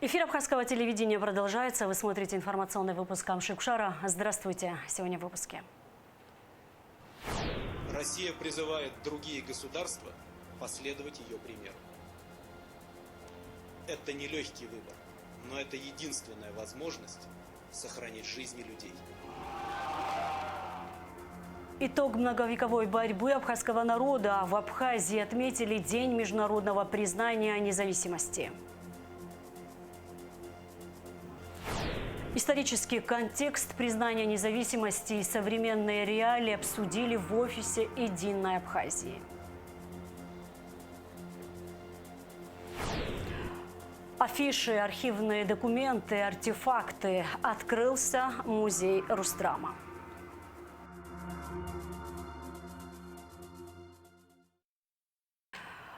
Эфир Абхазского телевидения продолжается. Вы смотрите информационный выпуск Амшикшара. Здравствуйте. Сегодня в выпуске. Россия призывает другие государства последовать ее примеру. Это нелегкий выбор, но это единственная возможность сохранить жизни людей. Итог многовековой борьбы абхазского народа. В Абхазии отметили День международного признания независимости. Исторический контекст признания независимости и современные реалии обсудили в офисе «Единой Абхазии». Афиши, архивные документы, артефакты. Открылся музей Рустрама.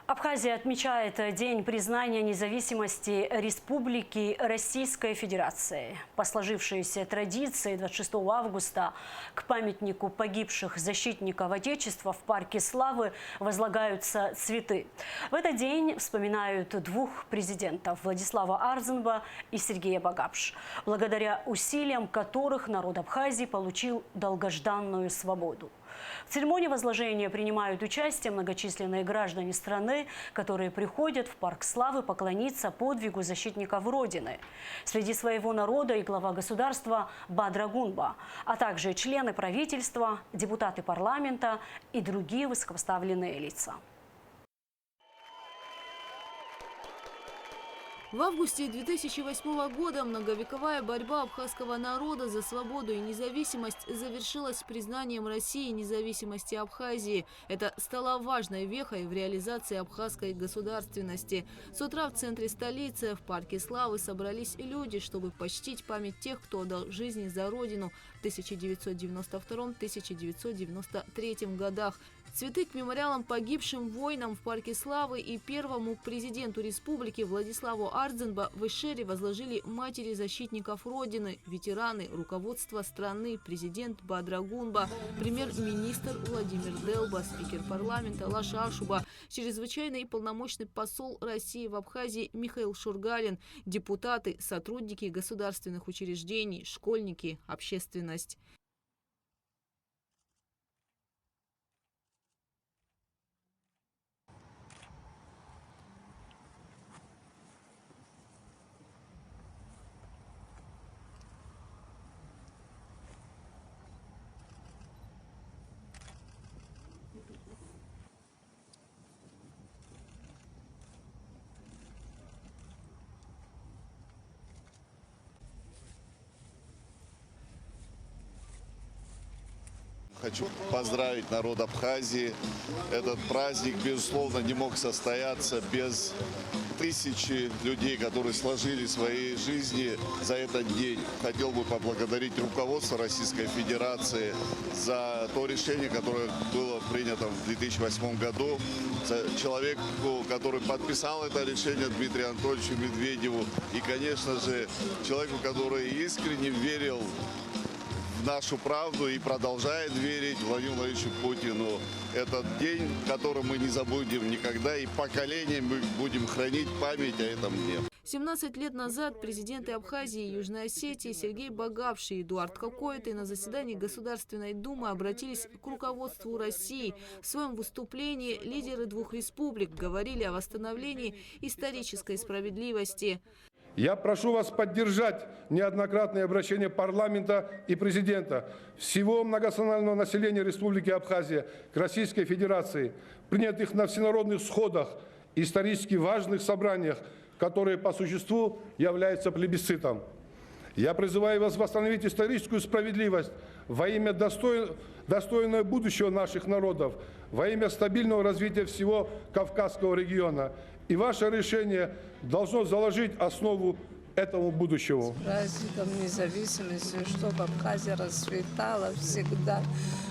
Абхазия отмечает День признания независимости Республики Российской Федерации. По сложившейся традиции 26 августа к памятнику погибших защитников Отечества в Парке Славы возлагаются цветы. В этот день вспоминают двух президентов – Владислава Арзенба и Сергея Багапш, благодаря усилиям которых народ Абхазии получил долгожданную свободу. В церемонии возложения принимают участие многочисленные граждане страны, которые приходят в Парк Славы поклониться подвигу защитников Родины. Среди своего народа и глава государства Бадра Гунба, а также члены правительства, депутаты парламента и другие высокопоставленные лица. В августе 2008 года многовековая борьба абхазского народа за свободу и независимость завершилась признанием России независимости Абхазии. Это стало важной вехой в реализации абхазской государственности. С утра в центре столицы, в Парке Славы, собрались люди, чтобы почтить память тех, кто отдал жизни за Родину в 1992-1993 годах. Цветы к мемориалам погибшим воинам в Парке Славы и первому президенту республики Владиславу Арзенба в Ишере возложили матери защитников Родины, ветераны, руководство страны, президент Бадра Гунба, премьер-министр Владимир Делба, спикер парламента Лаша Ашуба, чрезвычайный и полномочный посол России в Абхазии Михаил Шургалин, депутаты, сотрудники государственных учреждений, школьники, общественность. Хочу поздравить народ Абхазии. Этот праздник, безусловно, не мог состояться без тысячи людей, которые сложили свои жизни за этот день. Хотел бы поблагодарить руководство Российской Федерации за то решение, которое было принято в 2008 году. За человеку, который подписал это решение, Дмитрию Анатольевичу Медведеву. И, конечно же, человеку, который искренне верил в нашу правду и продолжает верить, Владимиру Владимировичу Путину. Этот день, который мы не забудем никогда, и поколениям будем хранить память о этом дне. 17 лет назад президенты Абхазии и Южной Осетии Сергей Багапш и Эдуард Кокоэтой на заседании Государственной Думы обратились к руководству России. В своем выступлении лидеры двух республик говорили о восстановлении исторической справедливости. Я прошу вас поддержать неоднократные обращения парламента и президента всего многонационального населения Республики Абхазия к Российской Федерации, принятых на всенародных сходах и исторически важных собраниях, которые по существу являются плебисцитом. Я призываю вас восстановить историческую справедливость во имя достойного будущего наших народов, во имя стабильного развития всего Кавказского региона. И ваше решение должно заложить основу этому будущему. С праздником независимости, чтобы Абхазия расцветала всегда,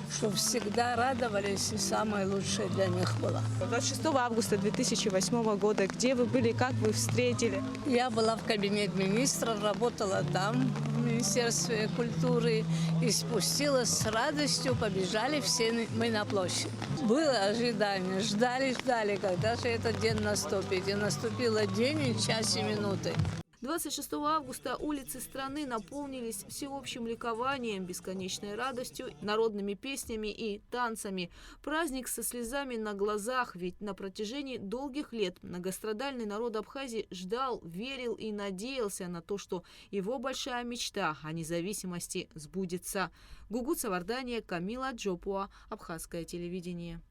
чтобы всегда радовались и самое лучшее для них было. 26 августа 2008 года, где вы были, как вы встретили? Я была в кабинете министров, работала там, в Министерстве культуры, и спустилась с радостью, побежали все мы на площадь. Было ожидание, ждали, когда же этот день наступит. И наступил день, и час, и минуты. 26 августа улицы страны наполнились всеобщим ликованием, бесконечной радостью, народными песнями и танцами. Праздник со слезами на глазах, ведь на протяжении долгих лет многострадальный народ Абхазии ждал, верил и надеялся на то, что его большая мечта о независимости сбудется. Гугут Савардания, Камила Джопуа, Абхазское телевидение.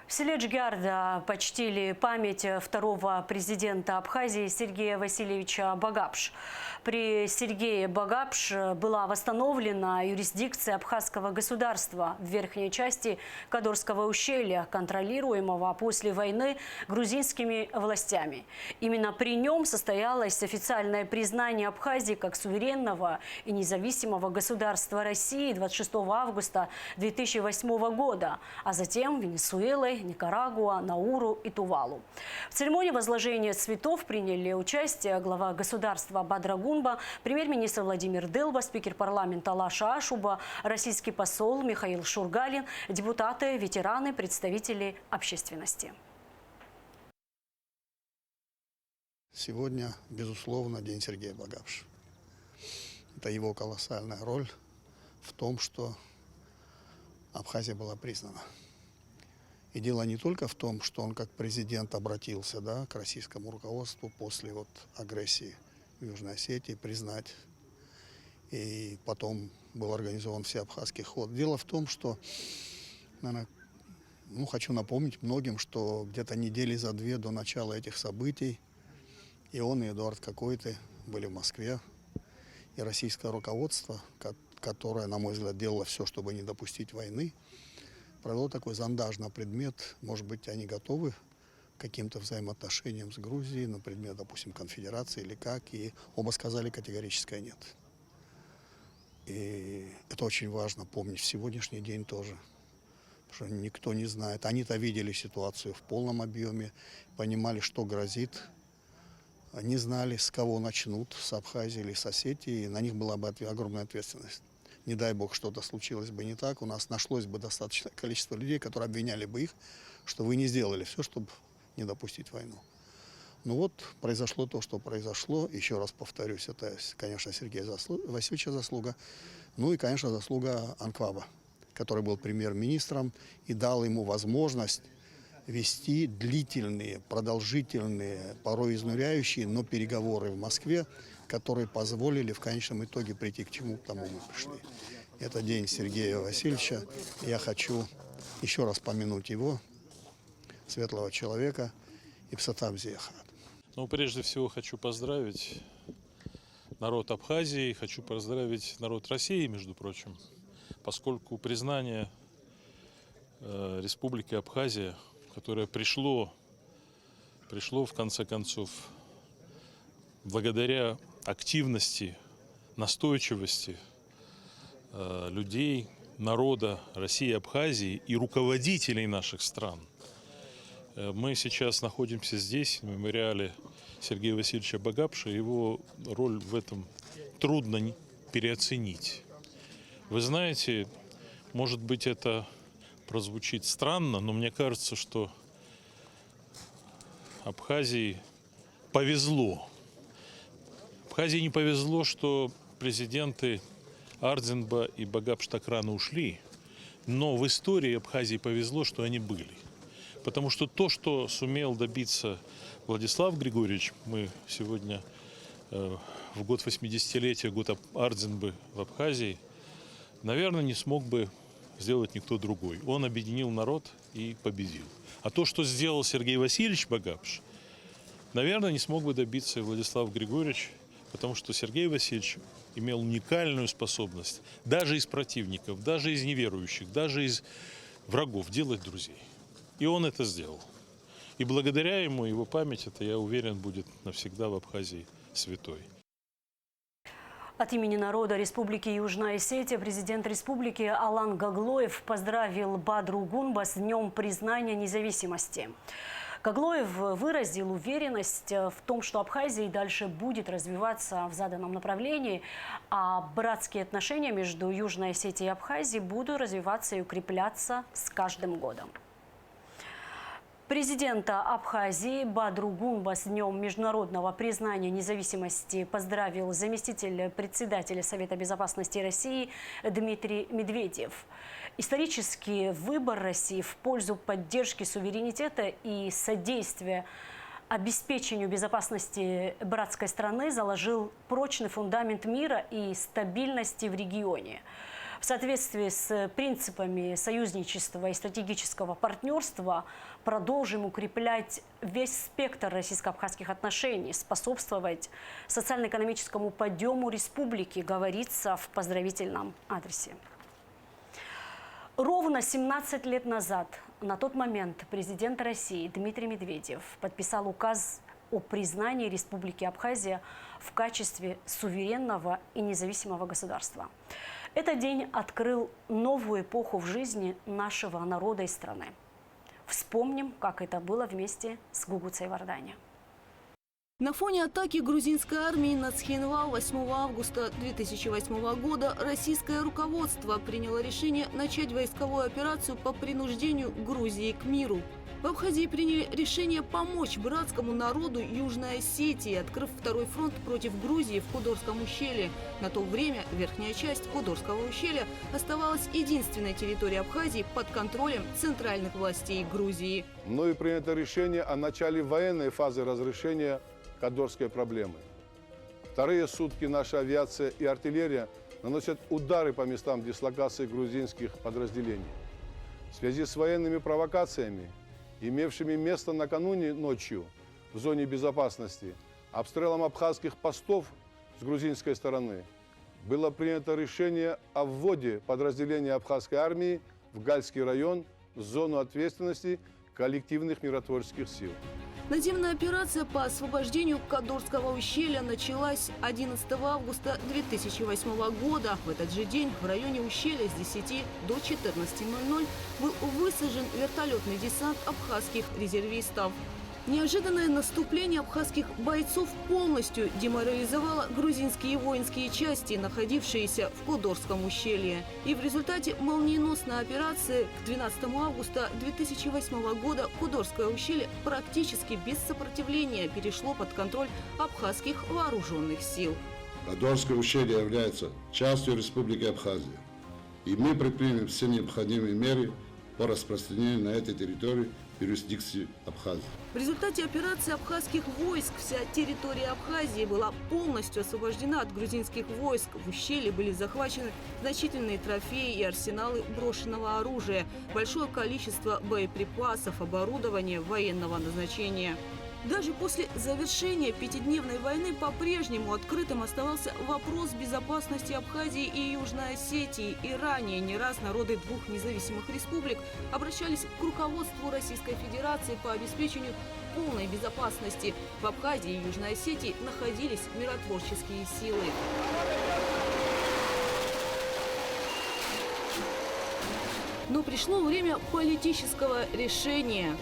В селе Джгярда почтили память второго президента Абхазии Сергея Васильевича Багапш. При Сергее Багапш была восстановлена юрисдикция абхазского государства в верхней части Кадорского ущелья, контролируемого после войны грузинскими властями. Именно при нем состоялось официальное признание Абхазии как суверенного и независимого государства России 26 августа 2008 года, а затем Венесуэлой, Никарагуа, Науру и Тувалу. В церемонии возложения цветов приняли участие глава государства Бадра Гунба, премьер-министр Владимир Дылба, спикер парламента Лаша Ашуба, российский посол Михаил Шургалин, депутаты, ветераны, представители общественности. Сегодня, безусловно, день Сергея Багапша. Это его колоссальная роль в том, что Абхазия была признана. И дело не только в том, что он как президент обратился, к российскому руководству после агрессии в Южной Осетии, признать. И потом был организован всеабхазский ход. Дело в том, что, наверное, хочу напомнить многим, что где-то недели за две до начала этих событий и он, и Эдуард Какой-то были в Москве. И российское руководство, которое, на мой взгляд, делало все, чтобы не допустить войны, провело такой зондаж на предмет, может быть, они готовы к каким-то взаимоотношениям с Грузией, на предмет, допустим, конфедерации или как, и оба сказали категорическое нет. И это очень важно помнить в сегодняшний день тоже, потому что никто не знает. Они-то видели ситуацию в полном объеме, понимали, что грозит, не знали, с кого начнут, с Абхазии или с Осетии, и на них была бы огромная ответственность. Не дай бог, что-то случилось бы не так, у нас нашлось бы достаточное количество людей, которые обвиняли бы их, что вы не сделали все, чтобы не допустить войну. Произошло то, что произошло. Еще раз повторюсь, это, конечно, Сергея Васильевича заслуга. И, конечно, заслуга Анкваба, который был премьер-министром и дал ему возможность вести длительные, продолжительные, порой изнуряющие, но переговоры в Москве, которые позволили в конечном итоге прийти к чему, к тому мы пришли. Это день Сергея Васильевича. Я хочу еще раз помянуть его, светлого человека, и псатам зехат. Прежде всего хочу поздравить народ Абхазии, хочу поздравить народ России, между прочим, поскольку признание Республики Абхазия, которое пришло в конце концов благодаря активности, настойчивости людей, народа России и Абхазии и руководителей наших стран. Мы сейчас находимся здесь, в мемориале Сергея Васильевича Багапша. Его роль в этом трудно переоценить. Вы знаете, может быть, это прозвучит странно, но мне кажется, что Абхазии повезло. Абхазии не повезло, что президенты Ардзинба и Багапш так рано ушли, но в истории Абхазии повезло, что они были. Потому что то, что сумел добиться Владислав Григорьевич, мы сегодня в год 80-летия, год Ардзинбы в Абхазии, наверное, не смог бы сделать никто другой. Он объединил народ и победил. А то, что сделал Сергей Васильевич Багапш, наверное, не смог бы добиться и Владислав Григорьевич, потому что Сергей Васильевич имел уникальную способность даже из противников, даже из неверующих, даже из врагов делать друзей. И он это сделал. И благодаря ему, его память, это, я уверен, будет навсегда в Абхазии святой. От имени народа Республики Южная Осетия президент республики Алан Гаглоев поздравил Бадру Гунба с Днем признания независимости. Гаглоев выразил уверенность в том, что Абхазия и дальше будет развиваться в заданном направлении, а братские отношения между Южной Осетией и Абхазией будут развиваться и укрепляться с каждым годом. Президента Абхазии Бадру Гумба с Днем международного признания независимости поздравил заместитель председателя Совета безопасности России Дмитрий Медведев. Исторический выбор России в пользу поддержки суверенитета и содействия обеспечению безопасности братской страны заложил прочный фундамент мира и стабильности в регионе. В соответствии с принципами союзничества и стратегического партнерства продолжим укреплять весь спектр российско-абхазских отношений, способствовать социально-экономическому подъему республики, говорится в поздравительном адресе. Ровно 17 лет назад, на тот момент, президент России Дмитрий Медведев подписал указ о признании Республики Абхазия в качестве суверенного и независимого государства. Этот день открыл новую эпоху в жизни нашего народа и страны. Вспомним, как это было вместе с Гугуцей в Иордании. На фоне атаки грузинской армии на Цхинвал 8 августа 2008 года российское руководство приняло решение начать войсковую операцию по принуждению Грузии к миру. В Абхазии приняли решение помочь братскому народу Южной Осетии, открыв второй фронт против Грузии в Кудорском ущелье. На то время верхняя часть Кудорского ущелья оставалась единственной территорией Абхазии под контролем центральных властей Грузии. Мною принято решение о начале военной фазы разрешения Кадорской проблемы. Вторые сутки наша авиация и артиллерия наносят удары по местам дислокации грузинских подразделений. В связи с военными провокациями, имевшими место накануне ночью в зоне безопасности, обстрелом абхазских постов с грузинской стороны, было принято решение о вводе подразделения абхазской армии в Гальский район в зону ответственности коллективных миротворческих сил. Наземная операция по освобождению Кадорского ущелья началась 11 августа 2008 года. В этот же день в районе ущелья с 10 до 14:00 был высажен вертолетный десант абхазских резервистов. Неожиданное наступление абхазских бойцов полностью деморализовало грузинские воинские части, находившиеся в Кудорском ущелье. И в результате молниеносной операции к 12 августа 2008 года Кудорское ущелье практически без сопротивления перешло под контроль абхазских вооруженных сил. Кудорское ущелье является частью Республики Абхазия. И мы предпримем все необходимые меры по распространению на этой территории юрисдикции Абхазии. В результате операции абхазских войск вся территория Абхазии была полностью освобождена от грузинских войск. В ущелье были захвачены значительные трофеи и арсеналы брошенного оружия, большое количество боеприпасов, оборудования военного назначения. Даже после завершения пятидневной войны по-прежнему открытым оставался вопрос безопасности Абхазии и Южной Осетии. И ранее не раз народы двух независимых республик обращались к руководству Российской Федерации по обеспечению полной безопасности. В Абхазии и Южной Осетии находились миротворческие силы. Но пришло время политического решения.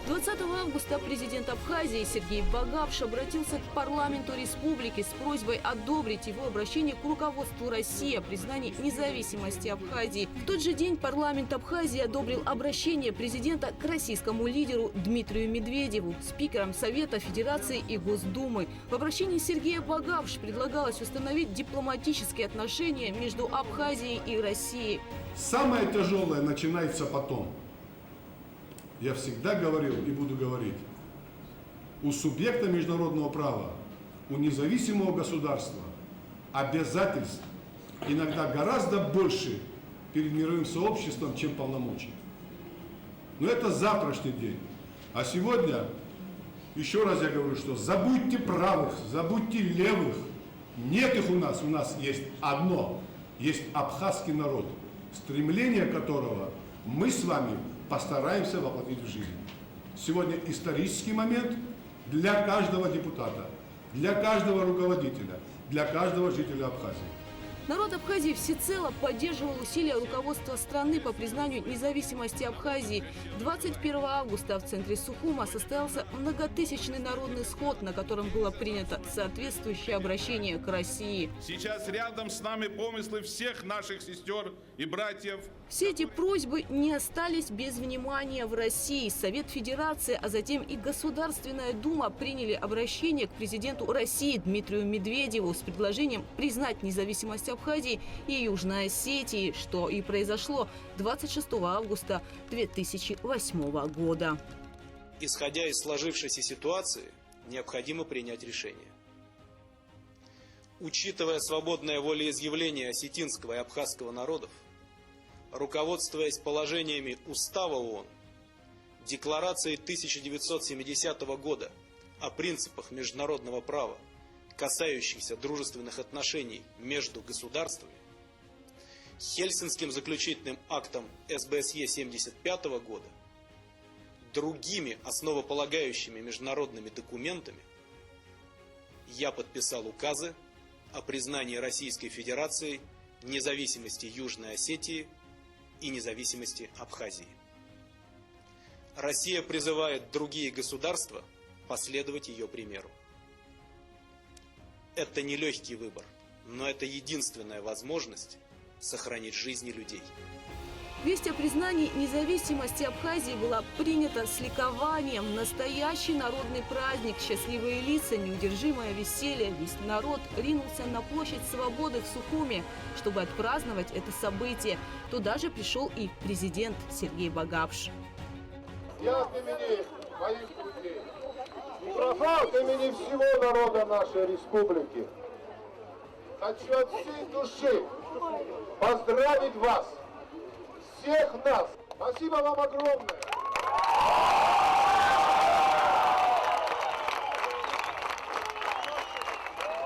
20 августа президент Абхазии Сергей Багапш обратился к парламенту республики с просьбой одобрить его обращение к руководству России о признании независимости Абхазии. В тот же день парламент Абхазии одобрил обращение президента к российскому лидеру Дмитрию Медведеву, спикерам Совета Федерации и Госдумы. В обращении Сергея Багапш предлагалось установить дипломатические отношения между Абхазией и Россией. Самое тяжелое начинается потом. Я всегда говорил и буду говорить, у субъекта международного права, у независимого государства обязательств иногда гораздо больше перед мировым сообществом, чем полномочий. Но это завтрашний день. А сегодня, еще раз я говорю, что забудьте правых, забудьте левых. Нет их у нас есть одно, есть абхазский народ, стремление которого мы с вами постараемся воплотить в жизнь. Сегодня исторический момент для каждого депутата, для каждого руководителя, для каждого жителя Абхазии. Народ Абхазии всецело поддерживал усилия руководства страны по признанию независимости Абхазии. 21 августа в центре Сухума состоялся многотысячный народный сход, на котором было принято соответствующее обращение к России. Сейчас рядом с нами помыслы всех наших сестер и братьев Все эти просьбы не остались без внимания в России. Совет Федерации, а затем и Государственная Дума приняли обращение к президенту России Дмитрию Медведеву с предложением признать независимость Абхазии и Южной Осетии, что и произошло 26 августа 2008 года. Исходя из сложившейся ситуации, необходимо принять решение. Учитывая свободное волеизъявление осетинского и абхазского народов, руководствуясь положениями Устава ООН, Декларацией 1970 года о принципах международного права, касающихся дружественных отношений между государствами, Хельсинским заключительным актом СБСЕ 1975 года, другими основополагающими международными документами, я подписал указы о признании Российской Федерации независимости Южной Осетии и независимости Абхазии. Россия призывает другие государства последовать ее примеру. Это нелегкий выбор, но это единственная возможность сохранить жизни людей. Весть о признании независимости Абхазии была принята с ликованием. Настоящий народный праздник, счастливые лица, неудержимое веселье. Весь народ ринулся на площадь Свободы в Сухуми, чтобы отпраздновать это событие. Туда же пришел и президент Сергей Багапш. Я от имени моих друзей и от имени всего народа нашей республики хочу от всей души поздравить вас, всех нас. Спасибо вам огромное.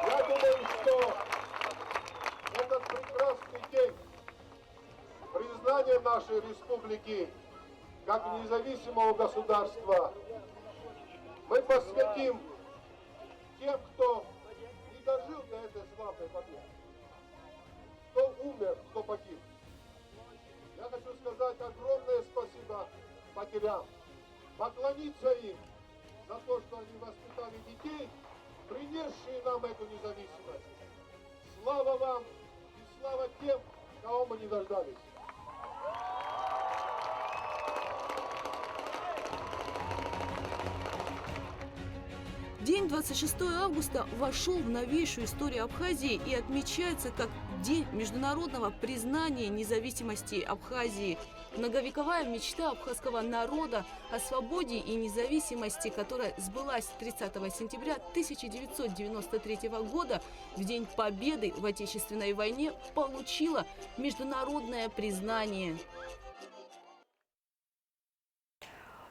Я думаю, что этот прекрасный день признания нашей республики как независимого государства мы посвятим тем, кто не дожил до этой славной победы, кто умер, кто погиб. Я хочу сказать огромное спасибо матерям, поклониться им за то, что они воспитали детей, принесшие нам эту независимость. Слава вам и слава тем, кого мы не дождались. День 26 августа вошел в новейшую историю Абхазии и отмечается как День международного признания независимости Абхазии. Многовековая мечта абхазского народа о свободе и независимости, которая сбылась 30 сентября 1993 года, в День Победы в Отечественной войне, получила международное признание.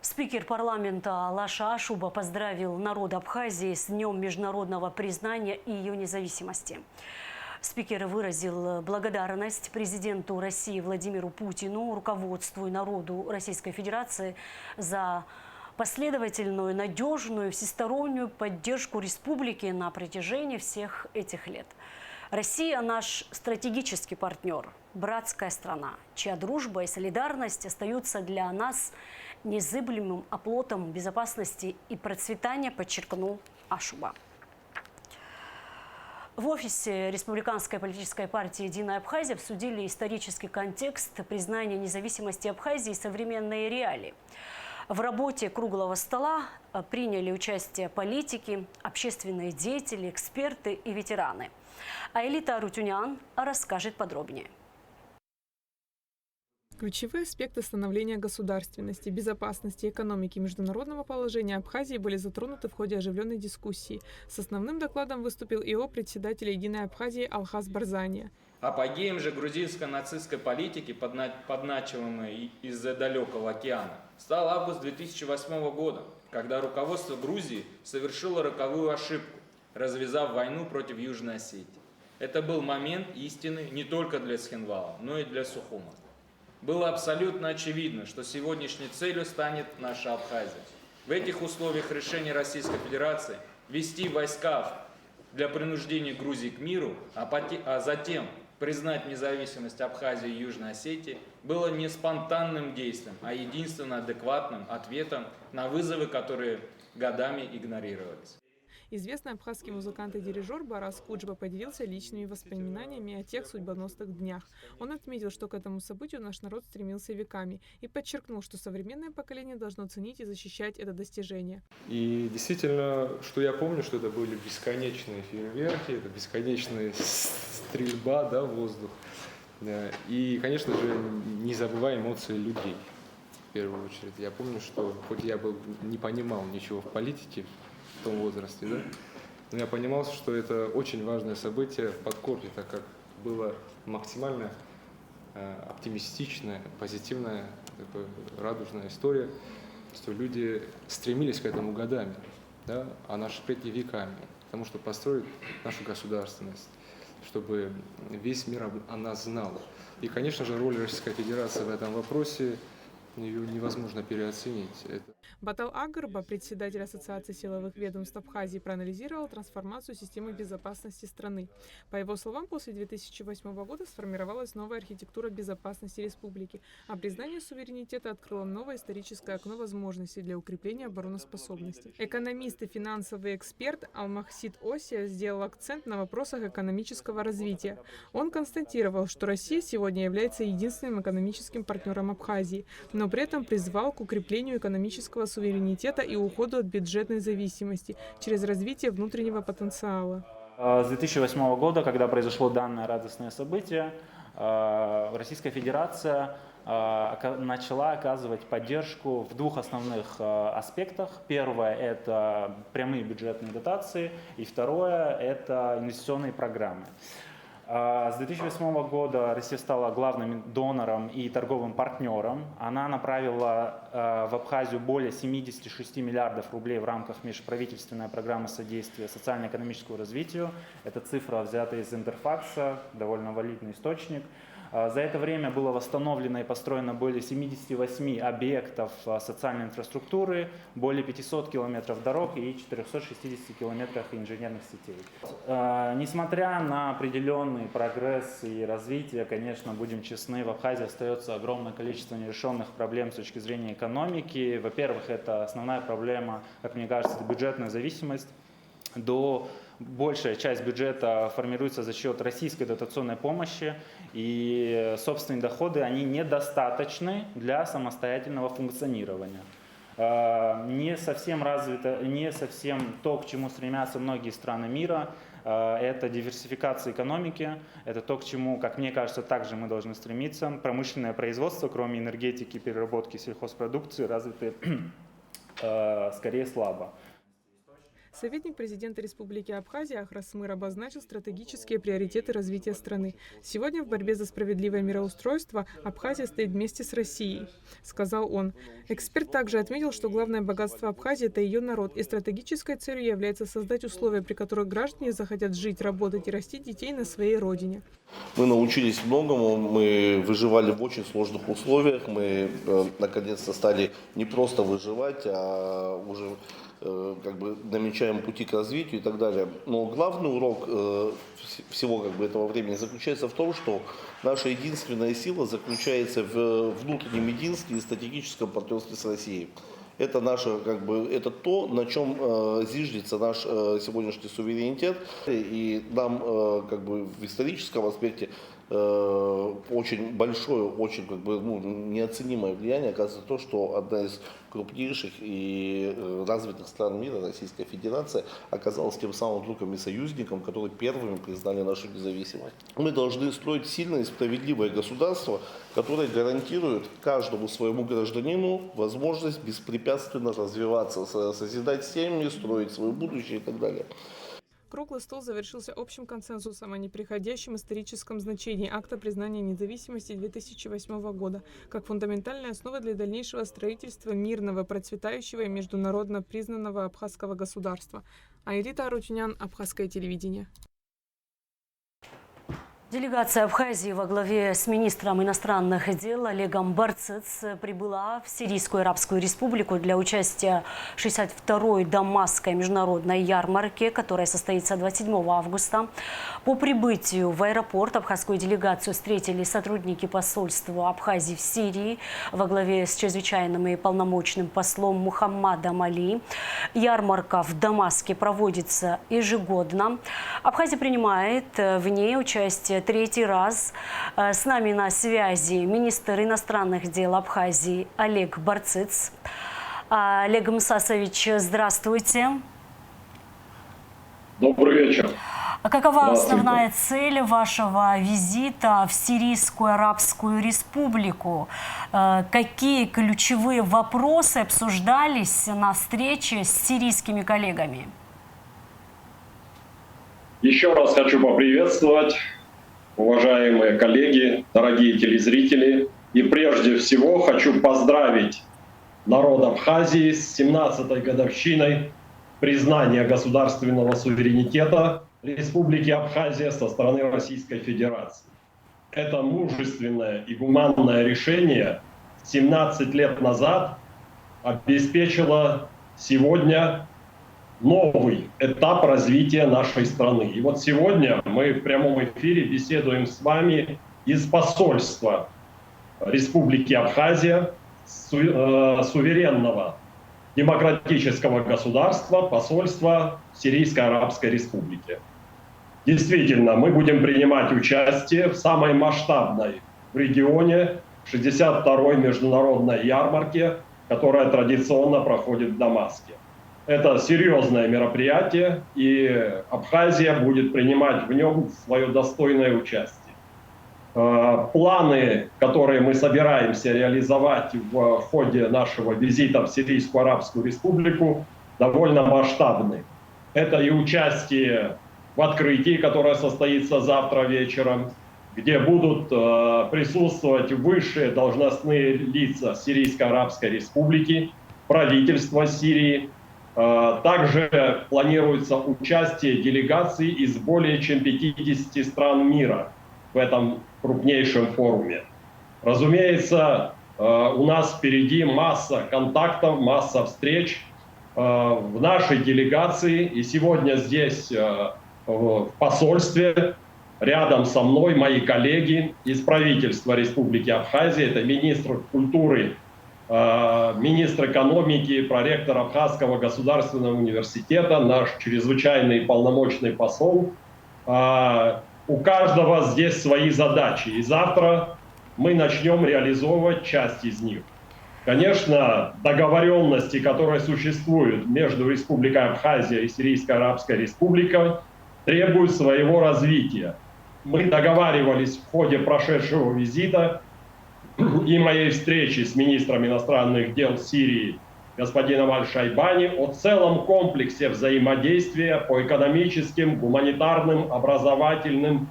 Спикер парламента Лаша Ашуба поздравил народ Абхазии с Днем международного признания и ее независимости. Спикер выразил благодарность президенту России Владимиру Путину, руководству и народу Российской Федерации за последовательную, надежную, всестороннюю поддержку республики на протяжении всех этих лет. Россия – наш стратегический партнер, братская страна, чья дружба и солидарность остаются для нас незыблемым оплотом безопасности и процветания, подчеркнул Ашуба. В офисе Республиканской политической партии «Единая Абхазия» обсудили исторический контекст признания независимости Абхазии и современные реалии. В работе круглого стола приняли участие политики, общественные деятели, эксперты и ветераны. Аэлита Арутюнян расскажет подробнее. Ключевые аспекты становления государственности, безопасности, экономики и международного положения Абхазии были затронуты в ходе оживленной дискуссии. С основным докладом выступил ИО председателя «Единой Абхазии» Алхаз Барзания. Апогеем же грузинско-нацистской политики, подначиваемой из-за далекого океана, стал август 2008 года, когда руководство Грузии совершило роковую ошибку, развязав войну против Южной Осетии. Это был момент истины не только для Цхинвала, но и для Сухума. Было абсолютно очевидно, что сегодняшней целью станет наша Абхазия. В этих условиях решение Российской Федерации ввести войска для принуждения Грузии к миру, а затем признать независимость Абхазии и Южной Осетии было не спонтанным действием, а единственно адекватным ответом на вызовы, которые годами игнорировались. Известный абхазский музыкант и дирижер Барас Куджба поделился личными воспоминаниями о тех судьбоносных днях. Он отметил, что к этому событию наш народ стремился веками и подчеркнул, что современное поколение должно ценить и защищать это достижение. И действительно, что я помню, что это были бесконечные фейерверки, это бесконечная стрельба, да, в воздух. Да. И, конечно же, не забывая эмоции людей, в первую очередь. Я помню, что хоть я не понимал ничего в политике в том возрасте, да, но я понимал, что это очень важное событие в подкорке, так как было максимально оптимистичная, позитивная, такая радужная история, что люди стремились к этому годами, да, а наши предки веками, потому что построить нашу государственность, чтобы весь мир о нас знал. И, конечно же, роль Российской Федерации в этом вопросе ее невозможно переоценить. Батал Агарба, председатель Ассоциации силовых ведомств Абхазии, проанализировал трансформацию системы безопасности страны. По его словам, после 2008 года сформировалась новая архитектура безопасности республики, а признание суверенитета открыло новое историческое окно возможностей для укрепления обороноспособности. Экономист и финансовый эксперт Алмахсид Осия сделал акцент на вопросах экономического развития. Он констатировал, что Россия сегодня является единственным экономическим партнером Абхазии, но при этом призвал к укреплению экономического суверенитета и уходу от бюджетной зависимости через развитие внутреннего потенциала. С 2008 года, когда произошло данное радостное событие, Российская Федерация начала оказывать поддержку в двух основных аспектах. Первое – это прямые бюджетные дотации, и второе – это инвестиционные программы. С 2008 года Россия стала главным донором и торговым партнером. Она направила в Абхазию более 76 миллиардов рублей в рамках межправительственной программы содействия социально-экономическому развитию. Эта цифра взята из Интерфакса, довольно валидный источник. За это время было восстановлено и построено более 78 объектов социальной инфраструктуры, более 500 километров дорог и 460 километров инженерных сетей. Несмотря на определенный прогресс и развитие, конечно, будем честны, в Абхазии остается огромное количество нерешенных проблем с точки зрения экономики. Во-первых, это основная проблема, как мне кажется, это бюджетная зависимость. Большая часть бюджета формируется за счет российской дотационной помощи, и собственные доходы, они недостаточны для самостоятельного функционирования. Не совсем развито, не совсем то, к чему стремятся многие страны мира, это диверсификация экономики, это то, к чему, как мне кажется, также мы должны стремиться. Промышленное производство, кроме энергетики, переработки сельхозпродукции, развито скорее слабо. Советник президента Республики Абхазия Ахрасмыр обозначил стратегические приоритеты развития страны. Сегодня в борьбе за справедливое мироустройство Абхазия стоит вместе с Россией, сказал он. Эксперт также отметил, что главное богатство Абхазии – это ее народ, и стратегической целью является создать условия, при которых граждане захотят жить, работать и растить детей на своей родине. Мы научились многому, мы выживали в очень сложных условиях, мы наконец-то стали не просто выживать, а уже как бы намечаем пути к развитию и так далее. Но главный урок всего как бы этого времени заключается в том, что наша единственная сила заключается в внутреннем единстве и стратегическом партнерстве с Россией. Это наше, как бы, это то, на чем зиждется наш сегодняшний суверенитет. И нам как бы в историческом аспекте очень большое, очень как бы, неоценимое влияние оказывает то, что одна из крупнейших и развитых стран мира, Российская Федерация, оказалась тем самым другом и союзником, которые первыми признали нашу независимость. Мы должны строить сильное и справедливое государство, которое гарантирует каждому своему гражданину возможность беспрепятственно развиваться, созидать семьи, строить свое будущее и так далее. Круглый стол завершился общим консенсусом о непреходящем историческом значении акта признания независимости 2008 года как фундаментальной основы для дальнейшего строительства мирного, процветающего и международно признанного абхазского государства. Айлита Арутюнян, Абхазское телевидение. Делегация Абхазии во главе с министром иностранных дел Олегом Барцыц прибыла в Сирийскую Арабскую Республику для участия в 62-й Дамасской международной ярмарке, которая состоится 27 августа. По прибытию в аэропорт абхазскую делегацию встретили сотрудники посольства Абхазии в Сирии во главе с чрезвычайным и полномочным послом Мухаммадом Али. Ярмарка в Дамаске проводится ежегодно. Абхазия принимает в ней участие третий раз. С нами на связи министр иностранных дел Абхазии Олег Барцыц. Олег Мсасович, здравствуйте. Добрый вечер. Какова основная цель вашего визита в Сирийскую Арабскую Республику? Какие ключевые вопросы обсуждались на встрече с сирийскими коллегами? Еще раз хочу поприветствовать, уважаемые коллеги, дорогие телезрители. И прежде всего хочу поздравить народ Абхазии с 17-й годовщиной признания государственного суверенитета Республики Абхазия со стороны Российской Федерации. Это мужественное и гуманное решение 17 лет назад обеспечило сегодня новый этап развития нашей страны. И вот сегодня мы в прямом эфире беседуем с вами из посольства Республики Абхазия, суверенного демократического государства, посольства Сирийской Арабской Республики. Действительно, мы будем принимать участие в самой масштабной в регионе 62-й международной ярмарке, которая традиционно проходит в Дамаске. Это серьезное мероприятие, и Абхазия будет принимать в нем свое достойное участие. Планы, которые мы собираемся реализовать в ходе нашего визита в Сирийскую Арабскую Республику, довольно масштабны. Это и участие в открытии, которое состоится завтра вечером, где будут присутствовать высшие должностные лица Сирийской Арабской Республики, правительства Сирии. Также планируется участие делегаций из более чем 50 стран мира в этом крупнейшем форуме. Разумеется, у нас впереди масса контактов, масса встреч в нашей делегации. И сегодня здесь, в посольстве, рядом со мной мои коллеги из правительства Республики Абхазия. Это министр культуры, министр экономики, проректор Абхазского государственного университета, наш чрезвычайный полномочный посол. У каждого здесь свои задачи, и завтра мы начнем реализовывать часть из них. Конечно, договоренности, которые существуют между Республикой Абхазия и Сирийской Арабской Республикой, требуют своего развития. Мы договаривались в ходе прошедшего визита и моей встречи с министром иностранных дел Сирии господином Аль-Шайбани о целом комплексе взаимодействия по экономическим, гуманитарным, образовательным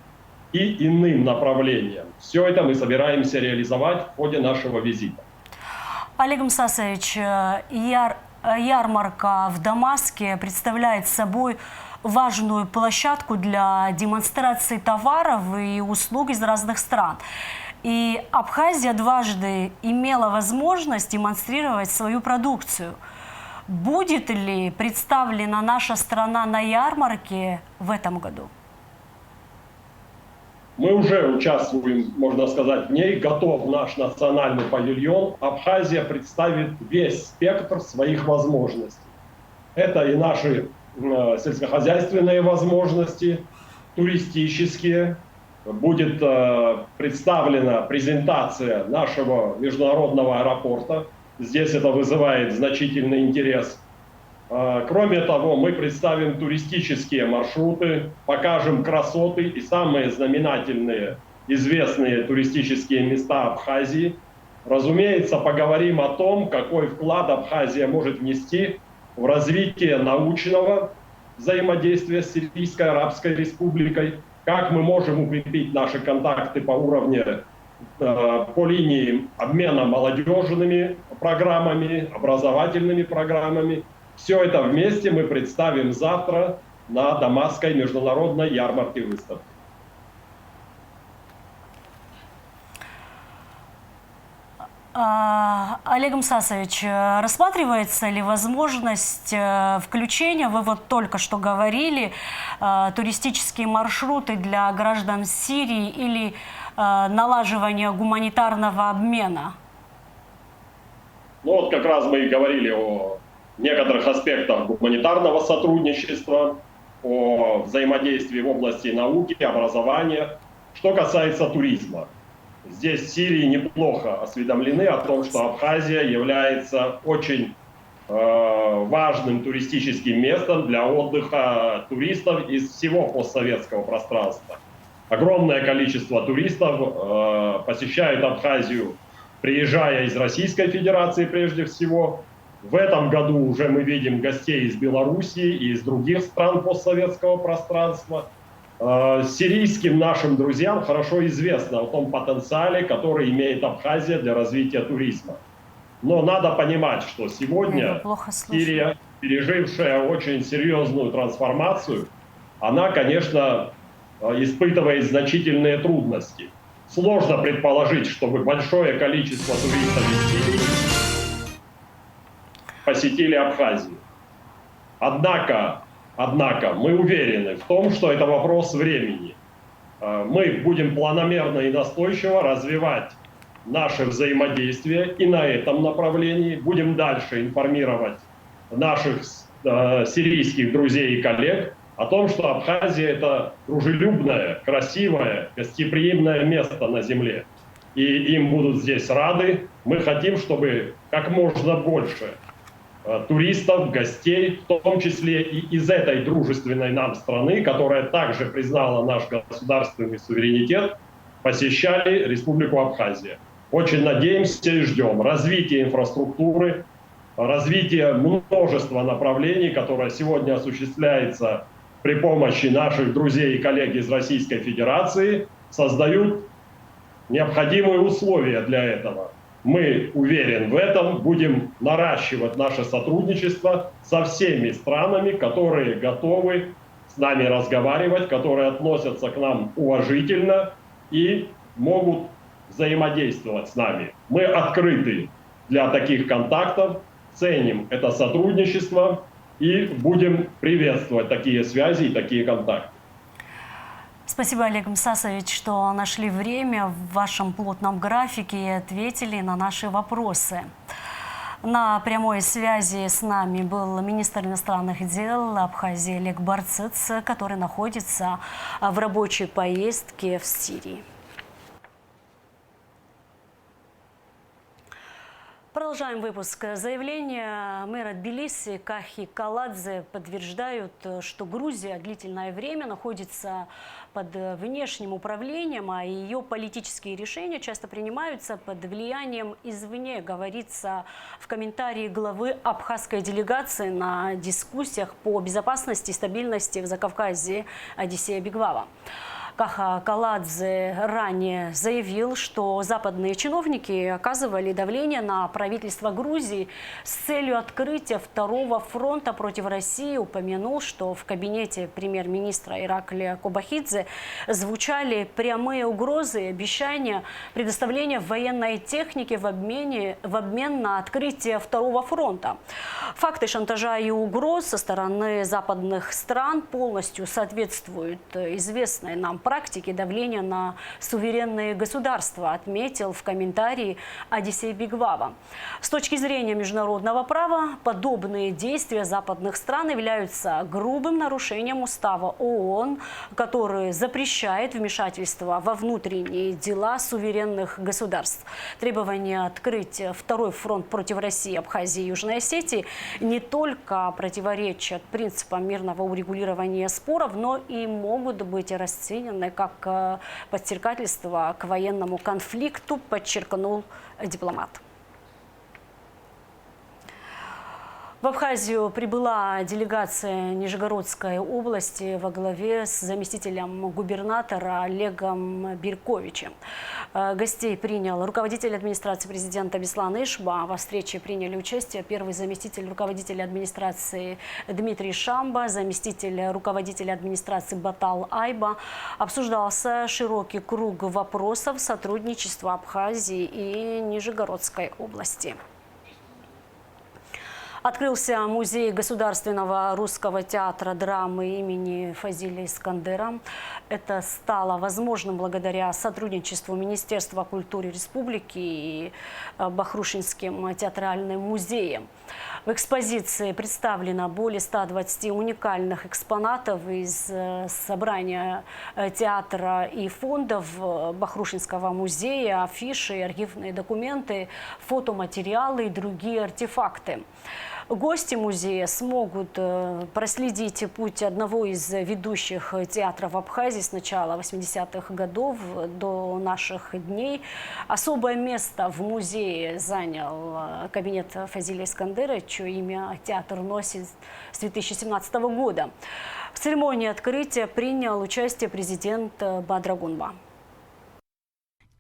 и иным направлениям. Все это мы собираемся реализовать в ходе нашего визита. Олег Мсасович, ярмарка в Дамаске представляет собой важную площадку для демонстрации товаров и услуг из разных стран. И Абхазия дважды имела возможность демонстрировать свою продукцию. Будет ли представлена наша страна на ярмарке в этом году? Мы уже участвуем, можно сказать, в ней. Готов наш национальный павильон. Абхазия представит весь спектр своих возможностей. Это и наши сельскохозяйственные возможности, туристические. Будет представлена презентация нашего международного аэропорта. Здесь это вызывает значительный интерес. Кроме того, мы представим туристические маршруты, покажем красоты и самые знаменательные, известные туристические места Абхазии. Разумеется, поговорим о том, какой вклад Абхазия может внести в развитие научного взаимодействия с Сирийской Арабской Республикой, как мы можем укрепить наши контакты по уровню, по линии обмена молодежными программами, образовательными программами. Все это вместе мы представим завтра на Дамасской международной ярмарке выставки. Олег Мсасович, рассматривается ли возможность включения, вы вот только что говорили, туристические маршруты для граждан Сирии или налаживания гуманитарного обмена? Ну вот как раз мы и говорили о некоторых аспектах гуманитарного сотрудничества, о взаимодействии в области науки, образования. Что касается туризма. Здесь в Сирии неплохо осведомлены о том, что Абхазия является очень важным туристическим местом для отдыха туристов из всего постсоветского пространства. Огромное количество туристов посещают Абхазию, приезжая из Российской Федерации прежде всего. В этом году уже мы видим гостей из Белоруссии и из других стран постсоветского пространства. Сирийским нашим друзьям хорошо известно о том потенциале, который имеет Абхазия для развития туризма. Но надо понимать, что сегодня Сирия, пережившая очень серьезную трансформацию, она, конечно, испытывает значительные трудности. Сложно предположить, чтобы большое количество туристов из Сирии посетили Абхазию. Однако мы уверены в том, что это вопрос времени. Мы будем планомерно и настойчиво развивать наше взаимодействие и на этом направлении. Будем дальше информировать наших сирийских друзей и коллег о том, что Абхазия – это дружелюбное, красивое, гостеприимное место на земле. И им будут здесь рады. Мы хотим, чтобы как можно больше туристов, гостей, в том числе и из этой дружественной нам страны, которая также признала наш государственный суверенитет, посещали Республику Абхазия. Очень надеемся и ждем развития инфраструктуры, развития множества направлений, которое сегодня осуществляется при помощи наших друзей и коллег из Российской Федерации, создают необходимые условия для этого. Мы, уверен в этом, будем наращивать наше сотрудничество со всеми странами, которые готовы с нами разговаривать, которые относятся к нам уважительно и могут взаимодействовать с нами. Мы открыты для таких контактов, ценим это сотрудничество и будем приветствовать такие связи и такие контакты. Спасибо, Олег Мсасович, что нашли время в вашем плотном графике и ответили на наши вопросы. На прямой связи с нами был министр иностранных дел Абхазии Олег Барцыц, который находится в рабочей поездке в Сирии. Продолжаем выпуск. Заявления мэра Тбилиси Кахи Каладзе подтверждают, что Грузия длительное время находится под внешним управлением, а ее политические решения часто принимаются под влиянием извне, говорится в комментарии главы абхазской делегации на дискуссиях по безопасности и стабильности в Закавказье Одиссея Бигвава. Каха Каладзе ранее заявил, что западные чиновники оказывали давление на правительство Грузии с целью открытия второго фронта против России. Упомянул, что в кабинете премьер-министра Ираклия Кобахидзе звучали прямые угрозы и обещания предоставления военной техники в обмен на открытие второго фронта. Факты шантажа и угроз со стороны западных стран полностью соответствуют известной нам практике давления на суверенные государства, отметил в комментарии Одиссей Бигвава. С точки зрения международного права, подобные действия западных стран являются грубым нарушением устава ООН, который запрещает вмешательство во внутренние дела суверенных государств. Требование открыть второй фронт против России, Абхазии и Южной Осетии не только противоречат принципам мирного урегулирования споров, но и могут быть расценены как подстрекательство к военному конфликту, подчеркнул дипломат. В Абхазию прибыла делегация Нижегородской области во главе с заместителем губернатора Олегом Бирковичем. Гостей принял руководитель администрации президента Беслан Ишба. Во встрече приняли участие первый заместитель руководителя администрации Дмитрий Шамба, заместитель руководителя администрации Батал Айба. Обсуждался широкий круг вопросов сотрудничества Абхазии и Нижегородской области. Открылся музей Государственного русского театра драмы имени Фазиля Искандера. Это стало возможным благодаря сотрудничеству Министерства культуры Республики и Бахрушинским театральным музеем. В экспозиции представлено более 120 уникальных экспонатов из собрания театра и фондов Бахрушинского музея, афиши, архивные документы, фотоматериалы и другие артефакты. Гости музея смогут проследить путь одного из ведущих театров Абхазии с начала 80-х годов до наших дней. Особое место в музее занял кабинет Фазиля Искандера, чье имя театр носит с 2017 года. В церемонии открытия принял участие президент Бадрагунба.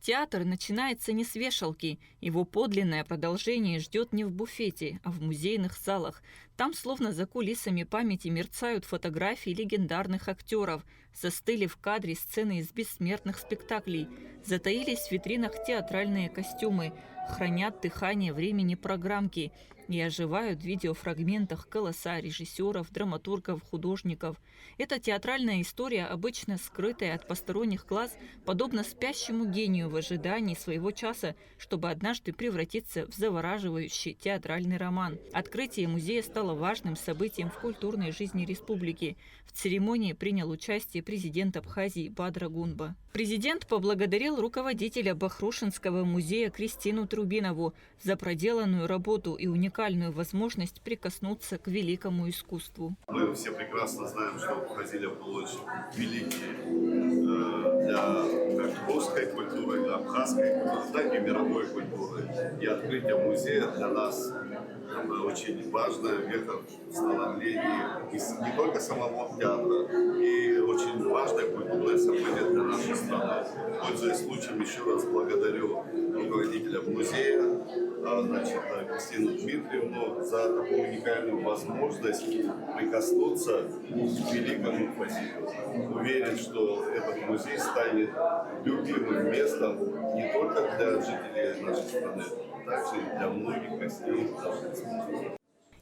Театр начинается не с вешалки. Его подлинное продолжение ждет не в буфете, а в музейных залах. Там, словно за кулисами памяти, мерцают фотографии легендарных актеров. Застыли в кадре сцены из бессмертных спектаклей. Затаились в витринах театральные костюмы. Хранят дыхание времени программки. И оживают в видеофрагментах голоса режиссеров, драматургов, художников. Эта театральная история, обычно скрытая от посторонних глаз, подобно спящему гению в ожидании своего часа, чтобы однажды превратиться в завораживающий театральный роман. Открытие музея стало важным событием в культурной жизни республики. В церемонии принял участие президент Абхазии Бадрагунба. Президент поблагодарил руководителя Бахрушинского музея Кристину Трубинову за проделанную работу и уникальную возможность прикоснуться к великому искусству. Мы все прекрасно знаем, что Фазиль был очень великий для как русской культуры, для абхазской культуры, так и мировой культуры. И открытие музея для нас очень важное вехо в становлении не только самого театра, и очень важное культурное событие для нашей страны. Пользуясь случаем, еще раз благодарю руководителя музея, Кристину Дмитриевну, за такую уникальную возможность прикоснуться к великому Фазилю. Уверен, что этот музей станет любимым местом не только для жителей нашей страны, но также и для многих гостей нашей республики.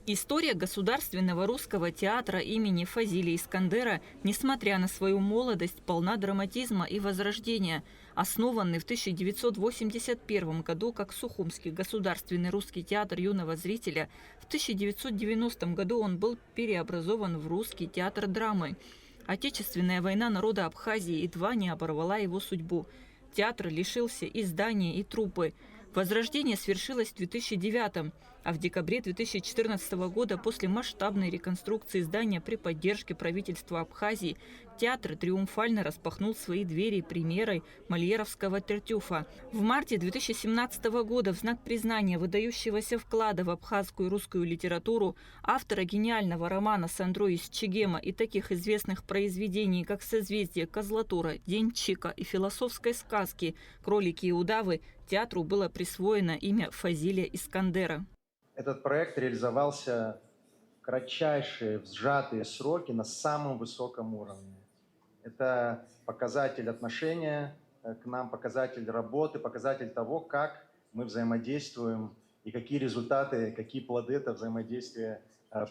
История Государственного русского театра имени Фазиля Искандера, несмотря на свою молодость, полна драматизма и возрождения. Основанный в 1981 году как Сухумский государственный русский театр юного зрителя, в 1990 году он был переобразован в Русский театр драмы. Отечественная война народа Абхазии едва не оборвала его судьбу. Театр лишился и здания, и труппы. Возрождение свершилось в 2009, а в декабре 2014 года после масштабной реконструкции здания при поддержке правительства Абхазии театр триумфально распахнул свои двери премьерой Мольеровского «Тертюфа». В марте 2017 года в знак признания выдающегося вклада в абхазскую и русскую литературу автора гениального романа Сандро из Чегема и таких известных произведений, как «Созвездие Козлатура», «День Чика» и философской сказки «Кролики и удавы» театру было присвоено имя Фазиля Искандера. Этот проект реализовался в кратчайшие, сжатые сроки на самом высоком уровне. Это показатель отношения к нам, показатель работы, показатель того, как мы взаимодействуем и какие результаты, какие плоды это взаимодействие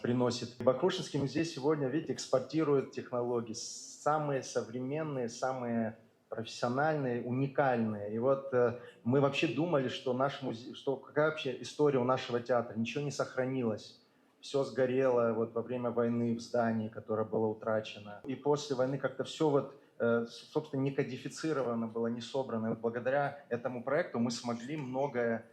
приносит. Бахрушинский музей сегодня, видите, экспортирует технологии, самые современные, самые профессиональные, уникальные. И вот мы вообще думали, что наш музей, что какая вообще история у нашего театра, ничего не сохранилось. Все сгорело вот во время войны в здании, которое было утрачено. И после войны как-то все вот, собственно, не кодифицировано было, не собрано. И вот благодаря этому проекту мы смогли многое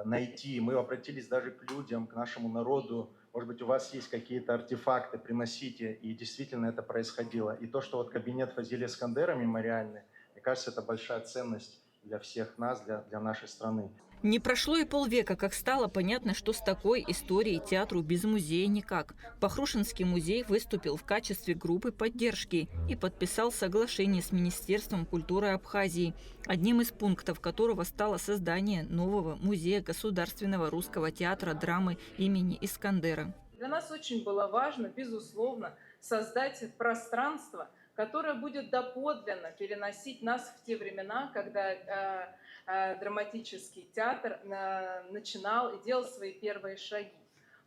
найти. Мы обратились даже к людям, к нашему народу. Может быть, у вас есть какие-то артефакты, приносите. И действительно это происходило. И то, что вот кабинет Фазиля Искандера мемориальный, мне кажется, это большая ценность для всех нас, для нашей страны. Не прошло и полвека, как стало понятно, что с такой историей театру без музея никак. Пахрушинский музей выступил в качестве группы поддержки и подписал соглашение с Министерством культуры Абхазии, одним из пунктов которого стало создание нового музея государственного русского театра драмы имени Искандера. Для нас очень было важно, безусловно, создать пространство, которое будет доподлинно переносить нас в те времена, когда драматический театр начинал и делал свои первые шаги.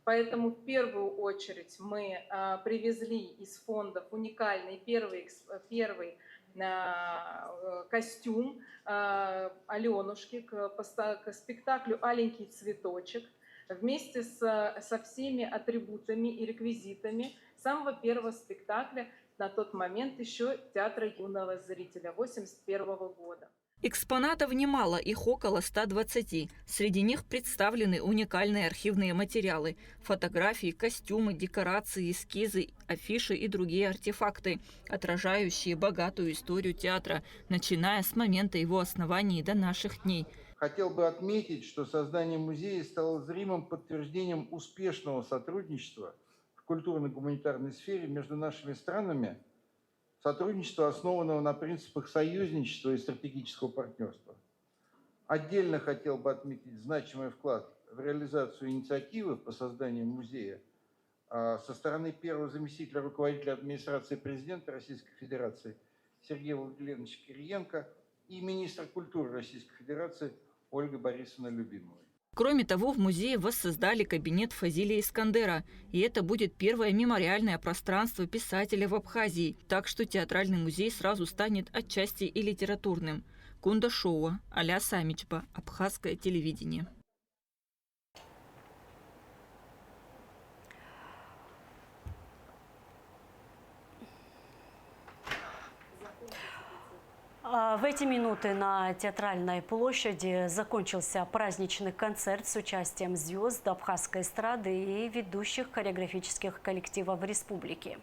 Поэтому в первую очередь мы привезли из фондов уникальный первый костюм Аленушки к спектаклю «Аленький цветочек» вместе со всеми атрибутами и реквизитами самого первого спектакля на тот момент еще театра юного зрителя 1981 года. Экспонатов немало, их около 120. Среди них представлены уникальные архивные материалы, фотографии, костюмы, декорации, эскизы, афиши и другие артефакты, отражающие богатую историю театра, начиная с момента его основания до наших дней. Хотел бы отметить, что создание музея стало зримым подтверждением успешного сотрудничества в культурно-гуманитарной сфере между нашими странами, сотрудничество, основанного на принципах союзничества и стратегического партнерства. Отдельно хотел бы отметить значимый вклад в реализацию инициативы по созданию музея со стороны первого заместителя руководителя администрации президента Российской Федерации Сергея Владимировича Кириенко и министра культуры Российской Федерации Ольги Борисовны Любимовой. Кроме того, в музее воссоздали кабинет Фазилия Искандера, и это будет первое мемориальное пространство писателя в Абхазии, так что театральный музей сразу станет отчасти и литературным. Кунда Шоуа, Аля Самичба, Абхазское телевидение. В эти минуты на Театральной площади закончился праздничный концерт с участием звезд абхазской эстрады и ведущих хореографических коллективов республики.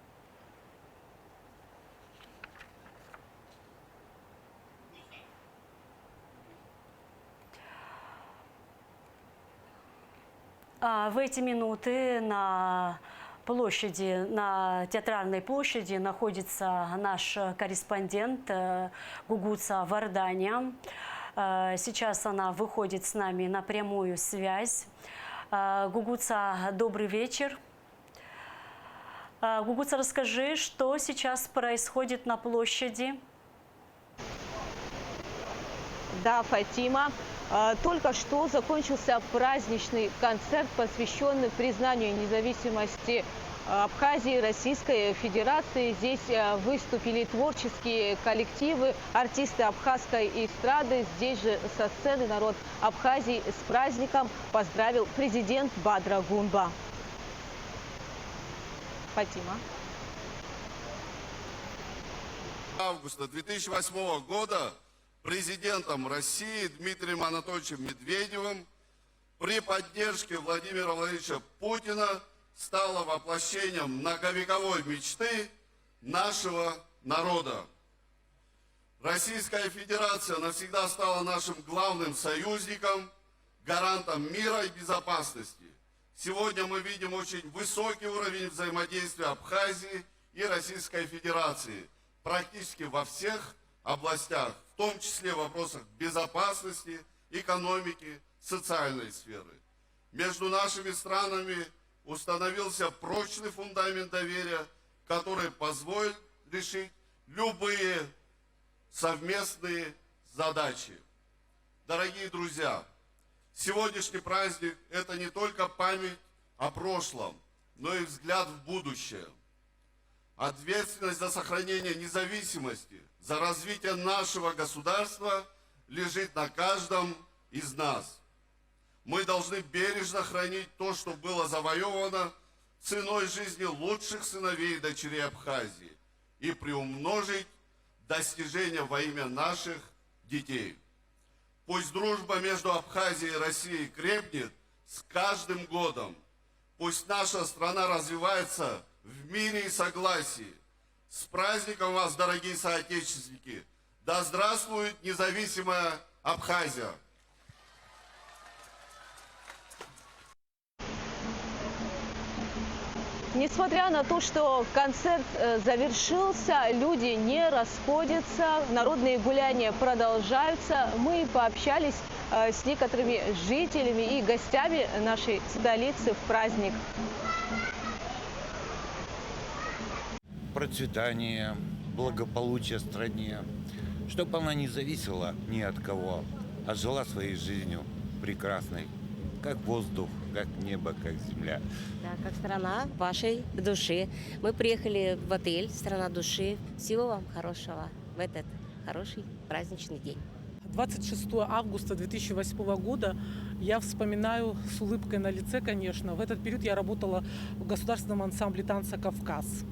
В эти минуты на Театральной площади находится наш корреспондент Гугуца Варданя. Сейчас она выходит с нами на прямую связь. Гугуца, добрый вечер. Гугуца, расскажи, что сейчас происходит на площади? Да, Фатима. Только что закончился праздничный концерт, посвященный признанию независимости Абхазии, Российской Федерации. Здесь выступили творческие коллективы, артисты абхазской эстрады. Здесь же со сцены народ Абхазии с праздником поздравил президент Бадра Гунба. Фатима. Августа 2008 года президентом России Дмитрием Анатольевичем Медведевым при поддержке Владимира Владимировича Путина стало воплощением многовековой мечты нашего народа. Российская Федерация навсегда стала нашим главным союзником, гарантом мира и безопасности. Сегодня мы видим очень высокий уровень взаимодействия Абхазии и Российской Федерации практически во всех областях, в том числе в вопросах безопасности, экономики, социальной сферы. Между нашими странами установился прочный фундамент доверия, который позволит решить любые совместные задачи. Дорогие друзья, сегодняшний праздник – это не только память о прошлом, но и взгляд в будущее. Ответственность за сохранение независимости, за развитие нашего государства лежит на каждом из нас. Мы должны бережно хранить то, что было завоевано ценой жизни лучших сыновей и дочерей Абхазии, и приумножить достижения во имя наших детей. Пусть дружба между Абхазией и Россией крепнет с каждым годом. Пусть наша страна развивается в мире и согласии. С праздником вас, дорогие соотечественники! Да здравствует независимая Абхазия! Несмотря на то, что концерт завершился, люди не расходятся, народные гуляния продолжаются. Мы пообщались с некоторыми жителями и гостями нашей столицы в праздник. Процветание, благополучие стране, чтобы она не зависела ни от кого, а жила своей жизнью прекрасной, как воздух, как небо, как земля. Да, как страна вашей души. Мы приехали в отель «Страна души». Всего вам хорошего в этот хороший праздничный день. 26 августа 2008 года я вспоминаю с улыбкой на лице, конечно. В этот период я работала в государственном ансамбле танца «Кавказ».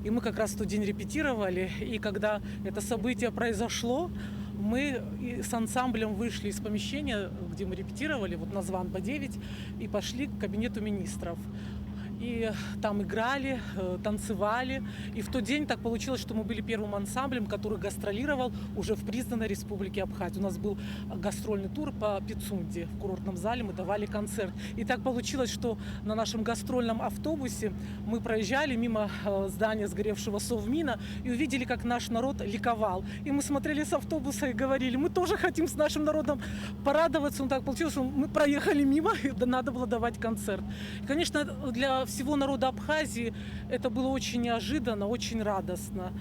И мы как раз в тот день репетировали. И когда это событие произошло, мы с ансамблем вышли из помещения, где мы репетировали, вот на Зван-Б9, и пошли к кабинету министров. И там играли, танцевали. И в тот день так получилось, что мы были первым ансамблем, который гастролировал уже в признанной республике Абхазия. У нас был гастрольный тур по Пицунде. В курортном зале мы давали концерт. И так получилось, что на нашем гастрольном автобусе мы проезжали мимо здания сгоревшего Совмина и увидели, как наш народ ликовал. И мы смотрели с автобуса и говорили, мы тоже хотим с нашим народом порадоваться. Но так получилось, что мы проехали мимо, и надо было давать концерт. И, конечно, для всего народа Абхазии это было очень неожиданно, очень радостно.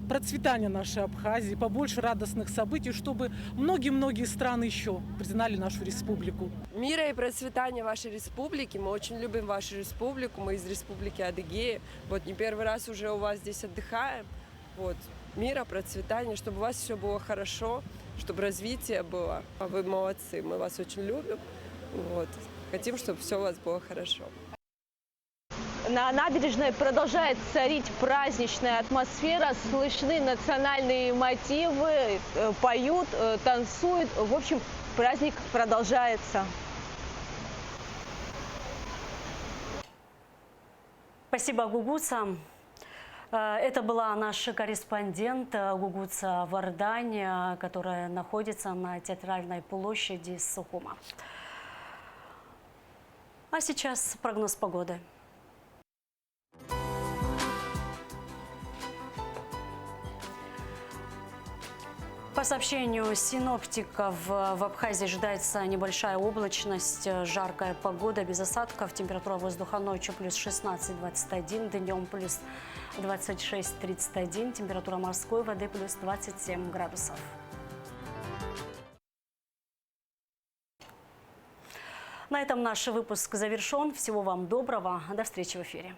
Процветание нашей Абхазии, побольше радостных событий, чтобы многие-многие страны еще признали нашу республику. Мира и процветания вашей республики. Мы очень любим вашу республику. Мы из республики Адыгея. Вот не первый раз уже у вас здесь отдыхаем. Вот. Мира, процветания, чтобы у вас все было хорошо, чтобы развитие было. Вы молодцы, мы вас очень любим. Вот. Хотим, чтобы все у вас было хорошо. На набережной продолжает царить праздничная атмосфера, слышны национальные мотивы, поют, танцуют. В общем, праздник продолжается. Спасибо, Гугуца. Это была наша корреспондент Гугуца Вардань, которая находится на Театральной площади Сухума. А сейчас прогноз погоды. По сообщению синоптиков, в Абхазии ожидается небольшая облачность, жаркая погода без осадков. Температура воздуха ночью плюс 16-21, днем плюс 26-31. Температура морской воды плюс 27 градусов. На этом наш выпуск завершен. Всего вам доброго. До встречи в эфире.